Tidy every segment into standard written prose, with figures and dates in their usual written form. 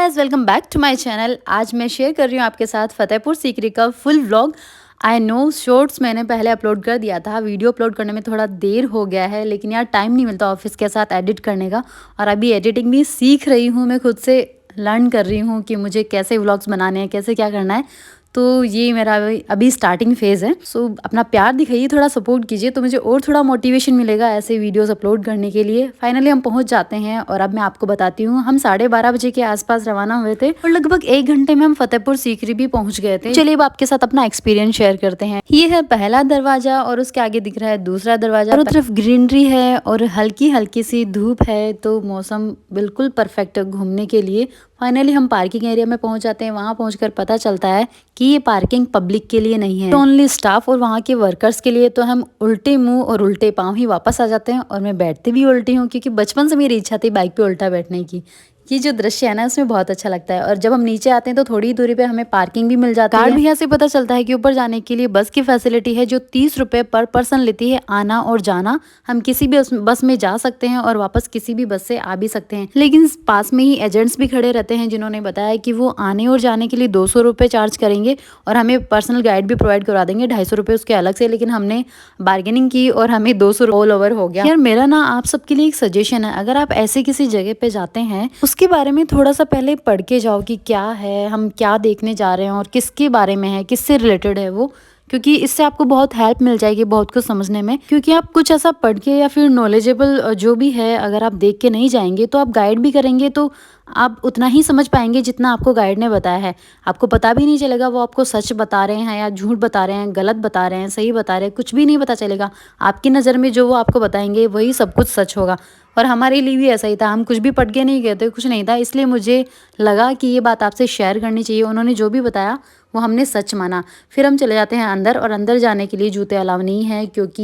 Guys, welcome back to my channel. आज मैं share कर रही हूँ आपके साथ फतेहपुर सीकरी का full vlog. I know shorts मैंने पहले अपलोड कर दिया था, वीडियो अपलोड करने में थोड़ा देर हो गया है, लेकिन यार टाइम नहीं मिलता ऑफिस के साथ एडिट करने का। और अभी एडिटिंग भी सीख रही हूँ, मैं खुद से लर्न कर रही हूँ कि मुझे कैसे व्लॉग्स बनाने हैं, कैसे क्या करना है। तो ये मेरा अभी स्टार्टिंग फेज़ है। सो अपना प्यार दिखाइए, थोड़ा सपोर्ट कीजिए, तो मुझे और थोड़ा मोटिवेशन मिलेगा ऐसे वीडियोस अपलोड करने के लिए। फाइनली हम पहुंच जाते हैं और अब मैं आपको बताती हूँ, हम 12:30 बजे के आसपास रवाना हुए थे और लगभग 1 घंटे में हम फतेहपुर सीकरी भी पहुंच गए थे। चलिए अब आपके साथ अपना एक्सपीरियंस शेयर करते हैं। ये है पहला दरवाजा और उसके आगे दिख रहा है दूसरा दरवाजा। चारों तरफ ग्रीनरी है और हल्की हल्की सी धूप है, तो मौसम बिल्कुल परफेक्ट है घूमने के लिए। फाइनली हम पार्किंग एरिया में पहुंच जाते हैं। वहां पहुंचकर पता चलता है कि ये पार्किंग पब्लिक के लिए नहीं है, तो ओनली स्टाफ और वहां के वर्कर्स के लिए। तो हम उल्टे मुंह और उल्टे पांव ही वापस आ जाते हैं और मैं बैठती भी उल्टी हूँ, क्योंकि बचपन से मेरी इच्छा थी बाइक पे उल्टा बैठने की। ये जो दृश्य है ना, उसमें बहुत अच्छा लगता है। और जब हम नीचे आते हैं तो थोड़ी दूरी पे हमें पार्किंग भी मिल जाती है। कार्ड भैया से पता चलता है कि ऊपर जाने के लिए बस की फैसिलिटी है, जो 30 रुपये पर पर्सन लेती है आना और जाना। हम किसी भी बस में जा सकते हैं और वापस किसी भी बस से आ भी सकते हैं, लेकिन पास में ही एजेंट्स भी खड़े रहते हैं जिन्होंने बताया कि वो आने और जाने के लिए 200 रुपये चार्ज करेंगे और हमें पर्सनल गाइड भी प्रोवाइड करवा देंगे, 250 रुपये उसके अलग से। लेकिन हमने बार्गेनिंग की और हमें 200 ऑल ओवर हो गया। यार मेरा ना आप सबके लिए एक सजेशन है, अगर आप ऐसे किसी जगह पे जाते हैं उसके बारे में थोड़ा सा पहले पढ़ के जाओ कि क्या है, हम क्या देखने जा रहे हैं और किसके बारे में है, किससे रिलेटेड है वो। क्योंकि इससे आपको बहुत हेल्प मिल जाएगी बहुत कुछ समझने में। क्योंकि आप कुछ ऐसा पढ़ के या फिर नॉलेजेबल जो भी है, अगर आप देख के नहीं जाएंगे तो आप गाइड भी करेंगे तो आप उतना ही समझ पाएंगे जितना आपको गाइड ने बताया है। आपको पता भी नहीं चलेगा वो आपको सच बता रहे हैं या झूठ बता रहे हैं, गलत बता रहे हैं, सही बता रहे हैं, कुछ भी नहीं पता चलेगा। आपकी नज़र में जो वो आपको बताएंगे वही सब कुछ सच होगा। और हमारे लिए भी ऐसा ही था, हम कुछ भी पढ़ के नहीं गए थे, कुछ नहीं था। इसलिए मुझे लगा कि ये बात आपसे शेयर करनी चाहिए। उन्होंने जो भी बताया वो हमने सच माना। फिर हम चले जाते हैं अंदर, और अंदर जाने के लिए जूते अलाउ नहीं है, क्योंकि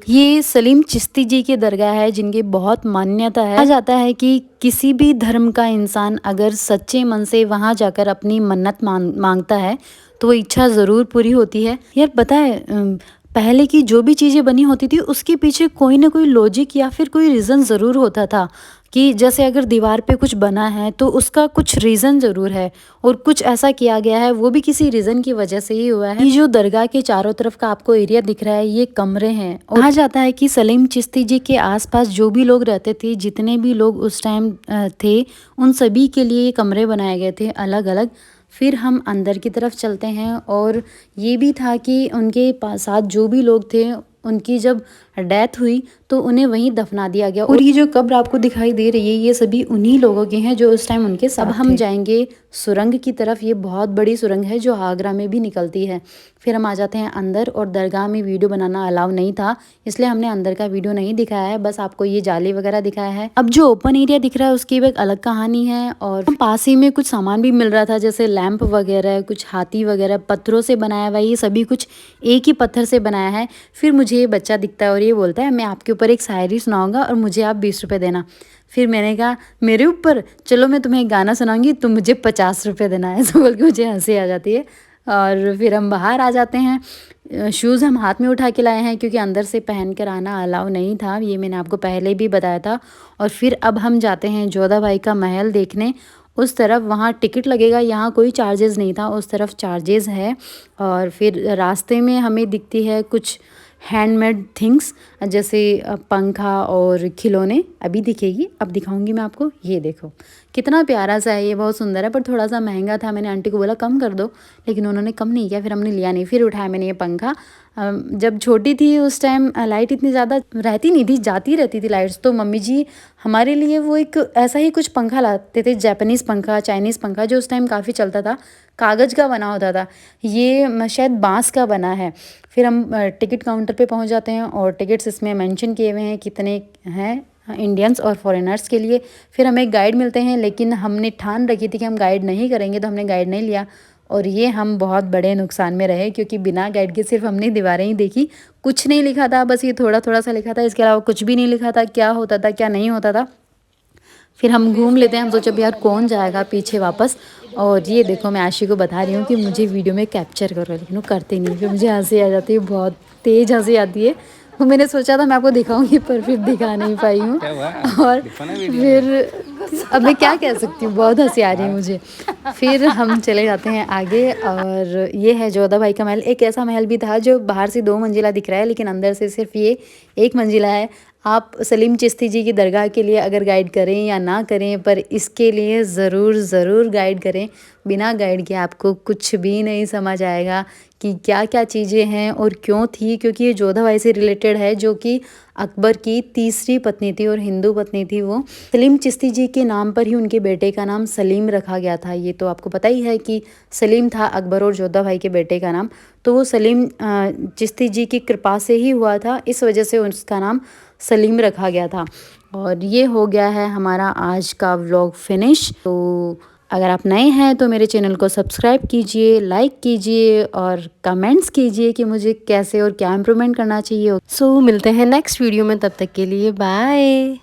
ये सलीम चिश्ती जी की दरगाह है जिनकी बहुत मान्यता है। कहा जाता है कि किसी भी धर्म का इंसान अगर सच्चे मन से वहाँ जाकर अपनी मन्नत मांगता है तो वो इच्छा ज़रूर पूरी होती है। यार पता है, पहले की जो भी चीज़ें बनी होती थी उसके पीछे कोई ना कोई लॉजिक या फिर कोई रीज़न ज़रूर होता था। कि जैसे अगर दीवार पे कुछ बना है तो उसका कुछ रीज़न ज़रूर है, और कुछ ऐसा किया गया है वो भी किसी रीज़न की वजह से ही हुआ है। ये जो दरगाह के चारों तरफ का आपको एरिया दिख रहा है, ये कमरे हैं। और कहा जाता है कि सलीम चिश्ती जी के आसपास जो भी लोग रहते थे, जितने भी लोग उस टाइम थे, उन सभी के लिए ये कमरे बनाए गए थे अलग अलग। फिर हम अंदर की तरफ चलते हैं, और ये भी था कि उनके साथ जो भी लोग थे, उनकी जब डेथ हुई तो उन्हें वहीं दफना दिया गया। और ये जो कब्र आपको दिखाई दे रही है, ये सभी उन्हीं लोगों के हैं जो उस टाइम उनके साथ थे। अब हम जाएंगे सुरंग की तरफ। ये बहुत बड़ी सुरंग है जो आगरा में भी निकलती है। फिर हम आ जाते हैं अंदर, और दरगाह में वीडियो बनाना अलाउ नहीं था, इसलिए हमने अंदर का वीडियो नहीं दिखाया है, बस आपको ये जाली वगैरह दिखाया है। अब जो ओपन एरिया दिख रहा है उसकी भी एक अलग कहानी है। और पास ही में कुछ सामान भी मिल रहा था, जैसे लैंप वगैरह, कुछ हाथी वगैरह पत्थरों से बनाया हुआ। ये सभी कुछ एक ही पत्थर से बनाया है। फिर मुझे ये बच्चा दिखता है और ये बोलता है, मैं आपके ऊपर एक शायरी सुनाऊंगा और मुझे आप 20 रुपये देना। फिर मैंने कहा, मेरे ऊपर? चलो मैं तुम्हें एक गाना सुनाऊंगी, तुम मुझे 50 रुपये देना है। ऐसा बोल के मुझे हंसी आ जाती है। और फिर हम बाहर आ जाते हैं। शूज़ हम हाथ में उठा के लाए हैं, क्योंकि अंदर से पहन कर आना अलाउ नहीं था, ये मैंने आपको पहले भी बताया था। और फिर अब हम जाते हैं जोधा भाई का महल देखने। उस तरफ वहाँ टिकट लगेगा, यहाँ कोई चार्जेस नहीं था, उस तरफ चार्जेस है। और फिर रास्ते में हमें दिखती है कुछ हैंडमेड थिंग्स, जैसे पंखा और खिलौने। अभी दिखेगी, अब दिखाऊंगी मैं आपको। ये देखो कितना प्यारा सा है, ये बहुत सुंदर है, पर थोड़ा सा महंगा था। मैंने आंटी को बोला कम कर दो, लेकिन उन्होंने कम नहीं किया। फिर हमने लिया नहीं। फिर उठाया मैंने ये पंखा। जब छोटी थी उस टाइम लाइट इतनी ज़्यादा रहती नहीं थी, जाती रहती थी लाइट्स, तो मम्मी जी हमारे लिए वो एक ऐसा ही कुछ पंखा लाते थे, जापानीज़ पंखा, चाइनीज़ पंखा, जो उस टाइम काफ़ी चलता था, कागज़ का बना होता था। ये शायद बांस का बना है। फिर हम टिकट काउंटर पे पहुंच जाते हैं, और टिकट्स इसमें मेंशन किए हुए हैं कितने हैं इंडियंस और फॉरेनर्स के लिए। फिर हमें गाइड मिलते हैं, लेकिन हमने ठान रखी थी कि हम गाइड नहीं करेंगे, तो हमने गाइड नहीं लिया। और ये हम बहुत बड़े नुकसान में रहे, क्योंकि बिना गाइड के सिर्फ हमने दीवारें ही देखी, कुछ नहीं लिखा था, बस ये थोड़ा थोड़ा सा लिखा था, इसके अलावा कुछ भी नहीं लिखा था क्या होता था क्या नहीं होता था। फिर हम घूम लेते हैं। हम सोचे यार कौन जाएगा पीछे वापस। और ये देखो, मैं आशी को बता रही हूँ कि मुझे वीडियो में कैप्चर करो, लेकिन वो करते नहीं। फिर मुझे हंसी आ जाती है, बहुत तेज़ हंसी आती है। वो मैंने सोचा था मैं आपको दिखाऊंगी पर फिर दिखा नहीं पाई हूँ। और फिर अब मैं क्या कह सकती हूँ, बहुत हंसी आ रही है मुझे। फिर हम चले जाते हैं आगे और ये है जोधा भाई का महल। एक ऐसा महल भी था जो बाहर से 2 मंजिला दिख रहा है लेकिन अंदर से सिर्फ ये 1 मंजिला है। आप सलीम चिश्ती जी की दरगाह के लिए अगर गाइड करें या ना करें, पर इसके लिए ज़रूर गाइड करें। बिना गाइड के आपको कुछ भी नहीं समझ आएगा कि क्या क्या चीज़ें हैं और क्यों थी, क्योंकि ये जोधा भाई से रिलेटेड है जो कि अकबर की तीसरी पत्नी थी और हिंदू पत्नी थी वो। सलीम चिश्ती जी के नाम पर ही उनके बेटे का नाम सलीम रखा गया था। ये तो आपको पता ही है कि सलीम था अकबर और जोधा भाई के बेटे का नाम, तो वो सलीम चिश्ती जी की कृपा से ही हुआ था, इस वजह से उसका नाम सलीम रखा गया था। और ये हो गया है हमारा आज का व्लॉग फिनिश। तो अगर आप नए हैं तो मेरे चैनल को सब्सक्राइब कीजिए, लाइक कीजिए और कमेंट्स कीजिए कि मुझे कैसे और क्या इम्प्रूवमेंट करना चाहिए। सो मिलते हैं नेक्स्ट वीडियो में, तब तक के लिए बाय।